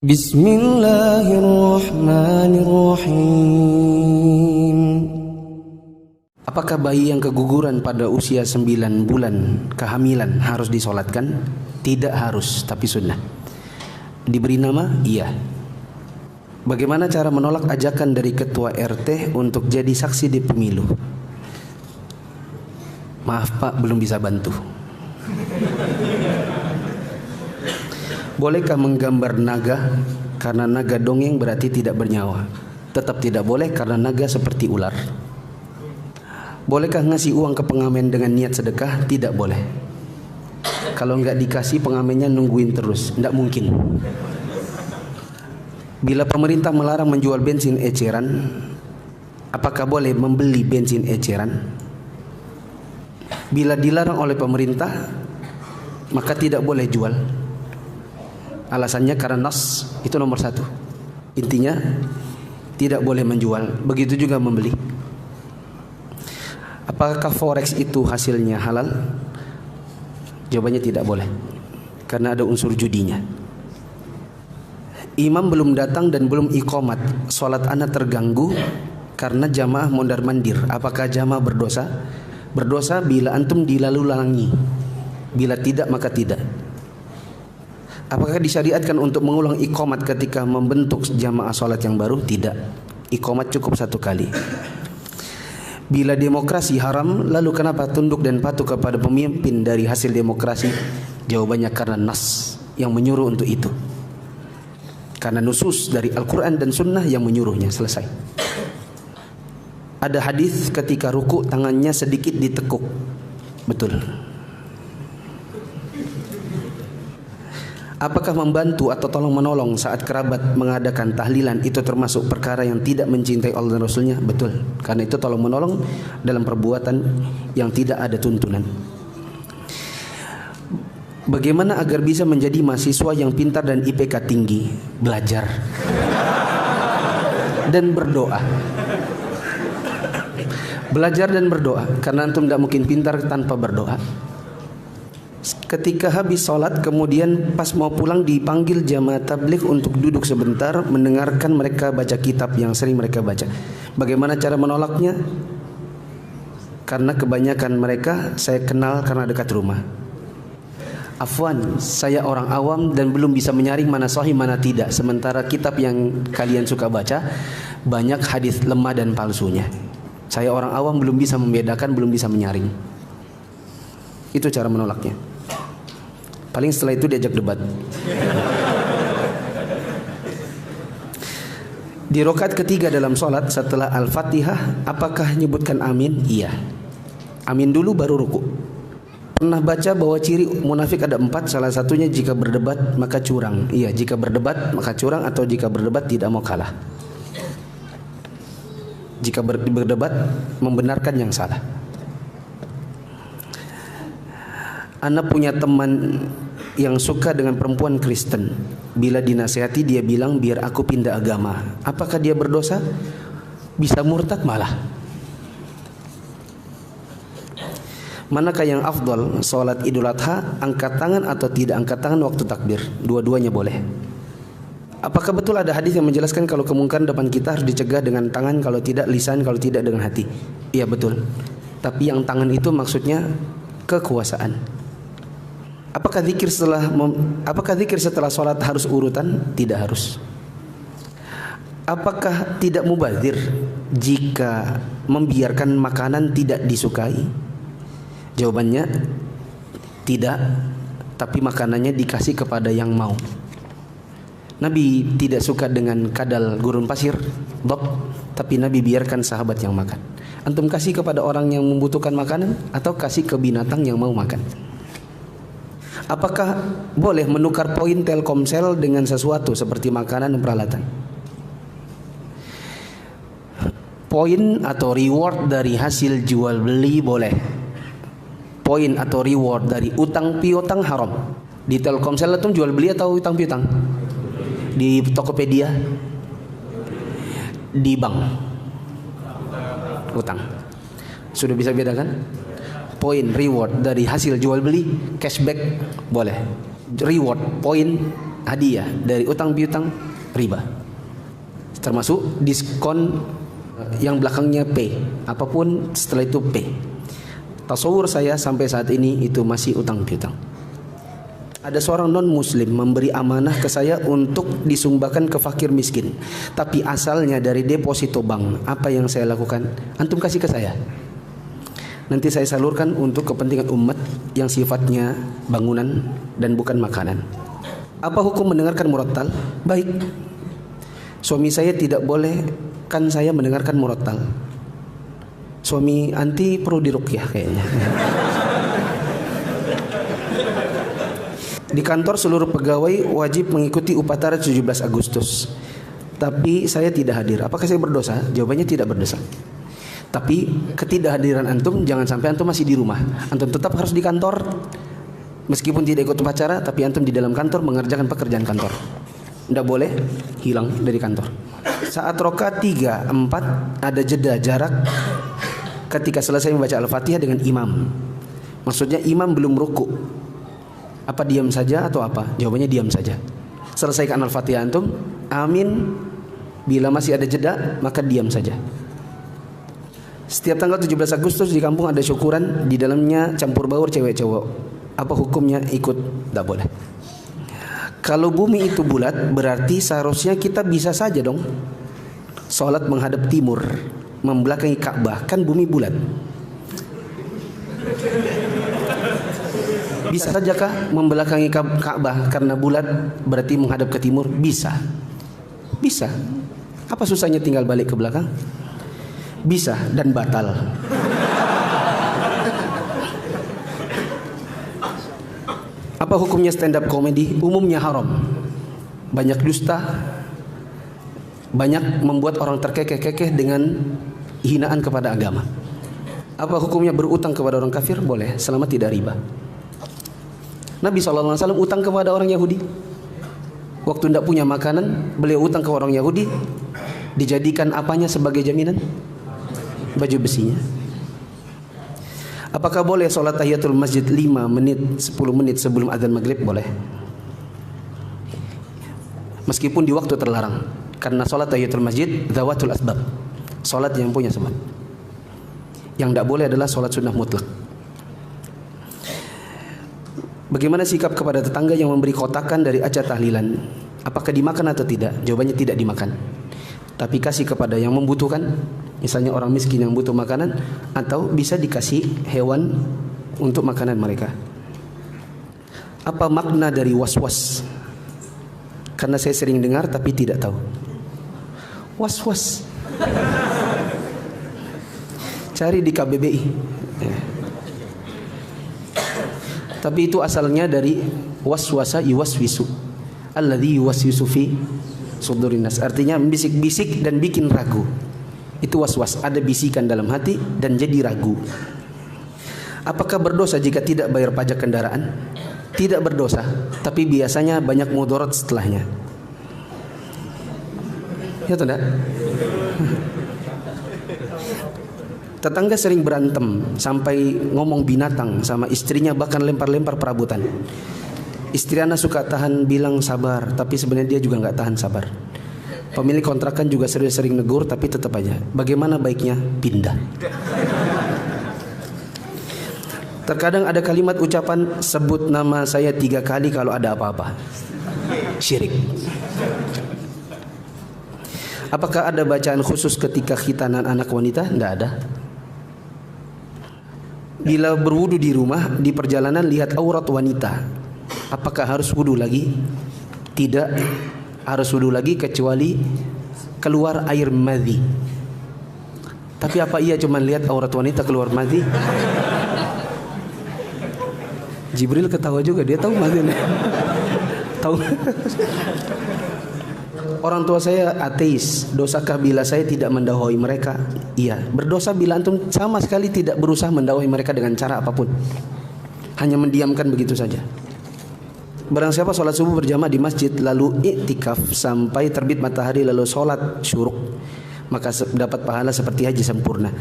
Bismillahirrahmanirrahim. Apakah bayi yang keguguran pada usia 9 bulan kehamilan harus disolatkan? Tidak harus, tapi sunnah. Diberi nama? Iya. Bagaimana cara menolak ajakan dari ketua RT untuk jadi saksi di pemilu? Maaf Pak, belum bisa bantu. Bolehkah menggambar naga? Karena naga dongeng berarti tidak bernyawa. Tetap tidak boleh karena naga seperti ular. Bolehkah ngasih uang ke pengamen dengan niat sedekah? Tidak boleh. Kalau nggak dikasih pengamennya nungguin terus, nggak mungkin. Bila pemerintah melarang menjual bensin eceran, apakah boleh membeli bensin eceran? Bila dilarang oleh pemerintah, maka tidak boleh jual. Alasannya karena nas, itu nomor 1. Intinya tidak boleh menjual. Begitu juga membeli. Apakah forex itu hasilnya halal? Jawabannya tidak boleh, karena ada unsur judinya. Imam belum datang dan belum iqamat, sholat anak terganggu karena jamaah mondar mandir. Apakah jamaah berdosa? Berdosa bila antum dilalu-lalangi. Bila tidak maka tidak. Apakah disyariatkan untuk mengulang iqamat ketika membentuk jamaah sholat yang baru? Tidak. Iqamat cukup 1 kali. Bila demokrasi haram, lalu kenapa tunduk dan patuh kepada pemimpin dari hasil demokrasi? Jawabannya karena nas yang menyuruh untuk itu. Karena nusus dari Al-Quran dan Sunnah yang menyuruhnya. Selesai. Ada hadis ketika ruku tangannya sedikit ditekuk. Betul. Apakah membantu atau tolong menolong saat kerabat mengadakan tahlilan itu termasuk perkara yang tidak mencintai Allah dan Rasulnya? Betul. Karena itu tolong menolong dalam perbuatan yang tidak ada tuntunan. Bagaimana agar bisa menjadi mahasiswa yang pintar dan IPK tinggi? Belajar dan berdoa. Belajar dan berdoa, karena antum tidak mungkin pintar tanpa berdoa. Ketika habis sholat, kemudian pas mau pulang dipanggil jamaah tabligh untuk duduk sebentar mendengarkan mereka baca kitab yang sering mereka baca. Bagaimana cara menolaknya? Karena kebanyakan mereka saya kenal karena dekat rumah. Afwan, saya orang awam dan belum bisa menyaring mana sahih mana tidak. Sementara kitab yang kalian suka baca banyak hadis lemah dan palsunya. Saya orang awam belum bisa membedakan, belum bisa menyaring. Itu cara menolaknya. Paling setelah itu diajak debat. Di rakaat ketiga dalam sholat setelah Al-Fatihah, apakah menyebutkan amin? Iya. Amin dulu baru ruku. Pernah baca bahwa ciri munafik ada 4, salah satunya jika berdebat maka curang. Iya, jika berdebat maka curang, atau jika berdebat tidak mau kalah. Jika berdebat membenarkan yang salah. Anak punya teman yang suka dengan perempuan Kristen. Bila dinasihati dia bilang biar aku pindah agama. Apakah dia berdosa? Bisa murtad malah. Manakah yang afdal, sholat Idul Adha angkat tangan atau tidak angkat tangan waktu takbir? Dua-duanya boleh. Apakah betul ada hadis yang menjelaskan kalau kemungkaran depan kita harus dicegah dengan tangan, kalau tidak lisan, kalau tidak dengan hati? Iya betul. Tapi yang tangan itu maksudnya kekuasaan. Apakah zikir setelah sholat harus urutan? Tidak harus. Apakah tidak mubazir jika membiarkan makanan tidak disukai? Jawabannya tidak, tapi makanannya dikasih kepada yang mau. Nabi tidak suka dengan kadal gurun pasir, tapi Nabi biarkan sahabat yang makan. Antum kasih kepada orang yang membutuhkan makanan atau kasih ke binatang yang mau makan? Apakah boleh menukar poin Telkomsel dengan sesuatu seperti makanan dan peralatan? Poin atau reward dari hasil jual beli boleh. Poin atau reward dari utang piutang haram. Di Telkomsel itu jual beli atau utang piutang? Di Tokopedia? Di bank? Utang. Sudah bisa bedakan? Poin reward dari hasil jual beli, cashback boleh. Reward poin hadiah dari utang piutang riba. Termasuk diskon yang belakangnya P, apapun setelah itu P. Tasawur saya sampai saat ini itu masih utang piutang. Ada seorang non muslim memberi amanah ke saya untuk disumbangkan ke fakir miskin, tapi asalnya dari deposito bank. Apa yang saya lakukan? Antum kasih ke saya, nanti saya salurkan untuk kepentingan umat yang sifatnya bangunan dan bukan makanan. Apa hukum mendengarkan murattal? Baik. Suami saya tidak boleh kan saya mendengarkan murattal. Suami anti perlu diruqyah kayaknya. Di kantor seluruh pegawai wajib mengikuti upacara 17 Agustus. Tapi saya tidak hadir. Apakah saya berdosa? Jawabannya tidak berdosa. Tapi ketidakhadiran antum jangan sampai antum masih di rumah. Antum tetap harus di kantor. Meskipun tidak ikut upacara, tapi antum di dalam kantor mengerjakan pekerjaan kantor. Tidak boleh hilang dari kantor. Saat rakaat 3, 4 ada jeda jarak ketika selesai membaca Al-Fatihah dengan imam. Maksudnya imam belum ruku. Apa diam saja atau apa? Jawabannya diam saja. Selesaikan Al-Fatihah antum, amin. Bila masih ada jeda, maka diam saja. Setiap tanggal 17 Agustus di kampung ada syukuran, di dalamnya campur baur cewek cowok. Apa hukumnya? Ikut? Tidak boleh. Kalau bumi itu bulat, berarti seharusnya kita bisa saja dong sholat menghadap timur, membelakangi Ka'bah. Kan bumi bulat. Bisa sajakah membelakangi Ka'bah karena bulat berarti menghadap ke timur? Bisa. Bisa. Apa susahnya tinggal balik ke belakang? Bisa dan batal. Apa hukumnya stand up comedy? Umumnya haram. Banyak dusta, banyak membuat orang terkekeh-kekeh dengan hinaan kepada agama. Apa hukumnya berutang kepada orang kafir? Boleh, selama tidak riba. Nabi SAW utang kepada orang Yahudi. Waktu tidak punya makanan, beliau utang ke orang Yahudi. Dijadikan apanya sebagai jaminan? Baju besinya. Apakah boleh sholat tahiyatul masjid 5 menit, 10 menit sebelum adzan maghrib? Boleh. Meskipun di waktu terlarang. Karena sholat tahiyatul masjid dzawatul asbab, sholat yang punya sebab. Yang tidak boleh adalah sholat sunnah mutlak. Bagaimana sikap kepada tetangga yang memberi kotakan dari acara tahlilan? Apakah dimakan atau tidak? Jawabannya tidak dimakan. Tapi kasih kepada yang membutuhkan, misalnya orang miskin yang butuh makanan, atau bisa dikasih hewan untuk makanan mereka. Apa makna dari was-was? Karena saya sering dengar tapi tidak tahu. Was-was. Cari di KBBI. Tapi itu asalnya dari waswasa yuwaswisu, alladzi yuwaswisu fi sudurin nas. Artinya bisik-bisik dan bikin ragu. Itu waswas, ada bisikan dalam hati dan jadi ragu. Apakah berdosa jika tidak bayar pajak kendaraan? Tidak berdosa, tapi biasanya banyak mudarat setelahnya. Ya tidak? Tetangga sering berantem sampai ngomong binatang sama istrinya, bahkan lempar-lempar perabotan. Istri anak suka tahan bilang sabar, tapi sebenarnya dia juga nggak tahan sabar. Pemilik kontrakan juga sering negur, tapi tetap aja. Bagaimana baiknya? Pindah. Terkadang ada kalimat ucapan, sebut nama saya 3 kali kalau ada apa-apa. Syirik. Apakah ada bacaan khusus ketika khitanan anak wanita? Tidak ada. Bila berwudu di rumah, di perjalanan lihat aurat wanita, apakah harus wudu lagi? Tidak harus wudu lagi kecuali keluar air madhi. Tapi apa iya cuma lihat aurat wanita keluar madhi? Jibril ketawa juga, dia tahu madhi. Tahu. Orang tua saya ateis. Dosakah bila saya tidak mendakwai mereka? Iya. Berdosa bila antum sama sekali tidak berusaha mendakwai mereka dengan cara apapun, hanya mendiamkan begitu saja. Barang siapa sholat subuh berjamaah di masjid lalu iktikaf sampai terbit matahari lalu sholat syuruk, maka dapat pahala seperti haji sempurna.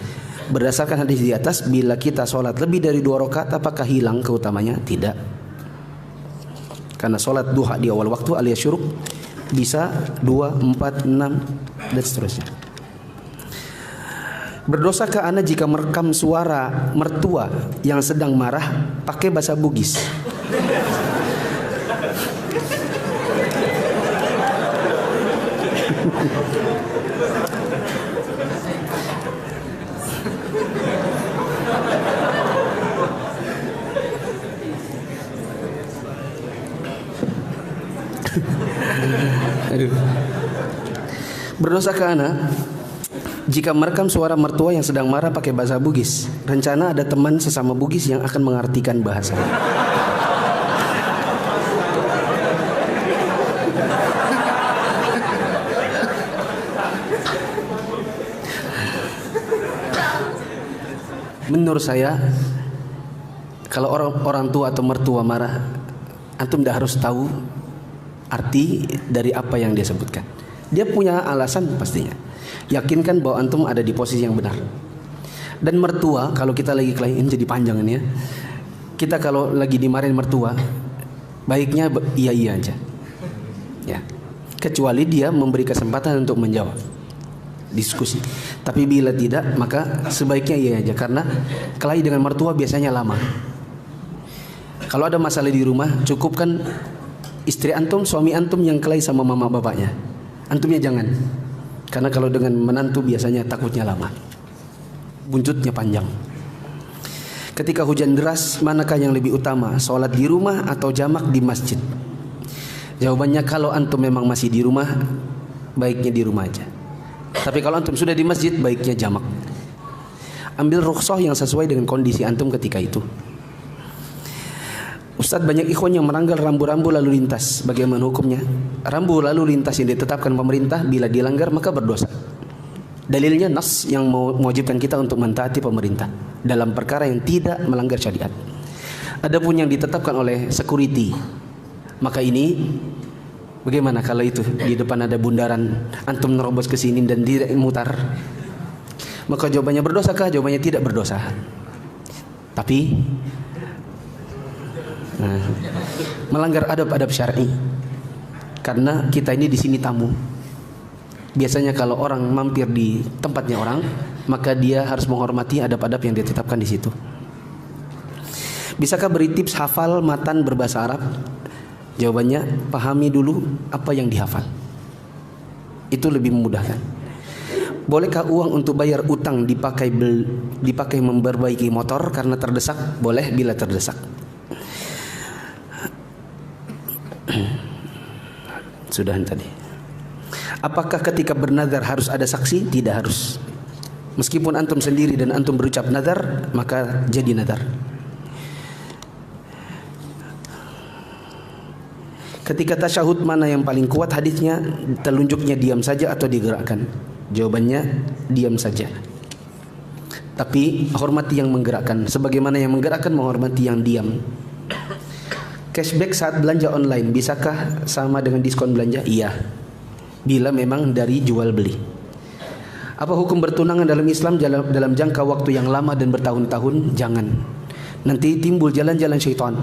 Berdasarkan hadis di atas, bila kita sholat lebih dari 2 rakaat apakah hilang keutamanya? Tidak. Karena sholat duha di awal waktu alias syuruk bisa 2, 4, 6 dan seterusnya. Berdosakah ana jika merekam suara mertua yang sedang marah pakai bahasa Bugis? Aduh. Berdosakah ana jika merekam suara mertua yang sedang marah pakai bahasa Bugis? Rencana ada teman sesama Bugis yang akan mengartikan bahasa. Menurut saya, kalau orang tua atau mertua marah, antum tidak harus tahu arti dari apa yang dia sebutkan. Dia punya alasan pastinya. Yakinkan bahwa antum ada di posisi yang benar. Dan mertua, kalau kita lagi kelain jadi panjang ini ya. Kita kalau lagi dimarahin mertua, baiknya iya aja. Ya. Kecuali dia memberi kesempatan untuk menjawab. Diskusi. Tapi bila tidak, maka sebaiknya iya aja, karena kelahi dengan mertua biasanya lama. Kalau ada masalah di rumah, cukup kan istri antum, suami antum yang kelahi sama mama bapaknya. Antumnya jangan. Karena kalau dengan menantu biasanya takutnya lama, buntutnya panjang. Ketika hujan deras, manakah yang lebih utama, sholat di rumah atau jamak di masjid? Jawabannya, kalau antum memang masih di rumah, baiknya di rumah aja. Tapi kalau antum sudah di masjid, baiknya jamak. Ambil rukhsah yang sesuai dengan kondisi antum ketika itu. Ustadz, banyak ikhwan yang melanggar rambu-rambu lalu lintas. Bagaimana hukumnya? Rambu lalu lintas yang ditetapkan pemerintah, bila dilanggar maka berdosa. Dalilnya nas yang mewajibkan kita untuk mentaati pemerintah dalam perkara yang tidak melanggar syariat. Adapun yang ditetapkan oleh security, maka ini bagaimana kalau itu di depan ada bundaran, antum nerobos ke sini dan tidak mutar? Maka jawabannya berdosakah? Jawabannya tidak berdosa. Tapi melanggar adab-adab syar'i. Karena kita ini di sini tamu. Biasanya kalau orang mampir di tempatnya orang, maka dia harus menghormati adab-adab yang ditetapkan di situ. Bisakah beri tips hafal matan berbahasa Arab? Jawabannya, pahami dulu apa yang dihafal. Itu lebih memudahkan. Bolehkah uang untuk bayar utang dipakai memperbaiki motor karena terdesak? Boleh bila terdesak. Sudah tadi. Apakah ketika bernazar harus ada saksi? Tidak harus. Meskipun antum sendiri dan antum berucap nazar, maka jadi nazar. Ketika tasyahud mana yang paling kuat hadisnya? Telunjuknya diam saja atau digerakkan? Jawabannya diam saja. Tapi hormati yang menggerakkan, sebagaimana yang menggerakkan menghormati yang diam. Cashback saat belanja online, bisakah sama dengan diskon belanja? Iya, bila memang dari jual beli. Apa hukum bertunangan dalam Islam dalam jangka waktu yang lama dan bertahun-tahun? Jangan, nanti timbul jalan-jalan syaitan.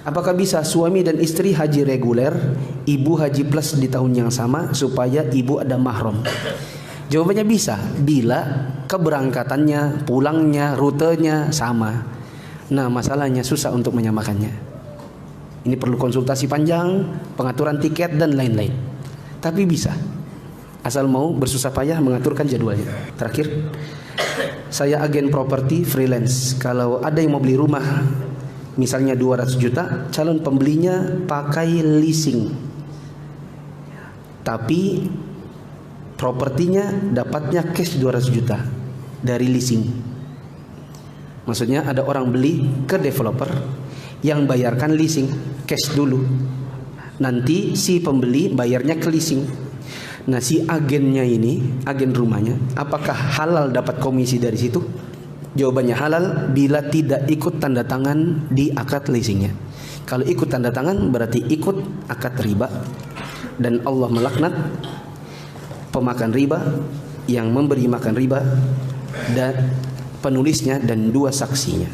Apakah bisa suami dan istri haji reguler, ibu haji plus di tahun yang sama supaya ibu ada mahram? Jawabannya bisa, bila keberangkatannya, pulangnya, rutenya sama. Nah, masalahnya susah untuk menyamakannya. Ini perlu konsultasi panjang, pengaturan tiket dan lain-lain. Tapi bisa, asal mau bersusah payah mengaturkan jadwalnya. Terakhir, saya agen properti freelance. Kalau ada yang mau beli rumah, misalnya 200 juta, calon pembelinya pakai leasing. Tapi propertinya dapatnya cash 200 juta dari leasing. Maksudnya ada orang beli ke developer yang bayarkan leasing cash dulu. Nanti si pembeli bayarnya ke leasing. Nah, si agennya ini, agen rumahnya, apakah halal dapat komisi dari situ? Jawabannya halal bila tidak ikut tanda tangan di akad leasingnya. Kalau ikut tanda tangan berarti ikut akad riba. Dan Allah melaknat pemakan riba, yang memberi makan riba, dan penulisnya dan dua saksinya.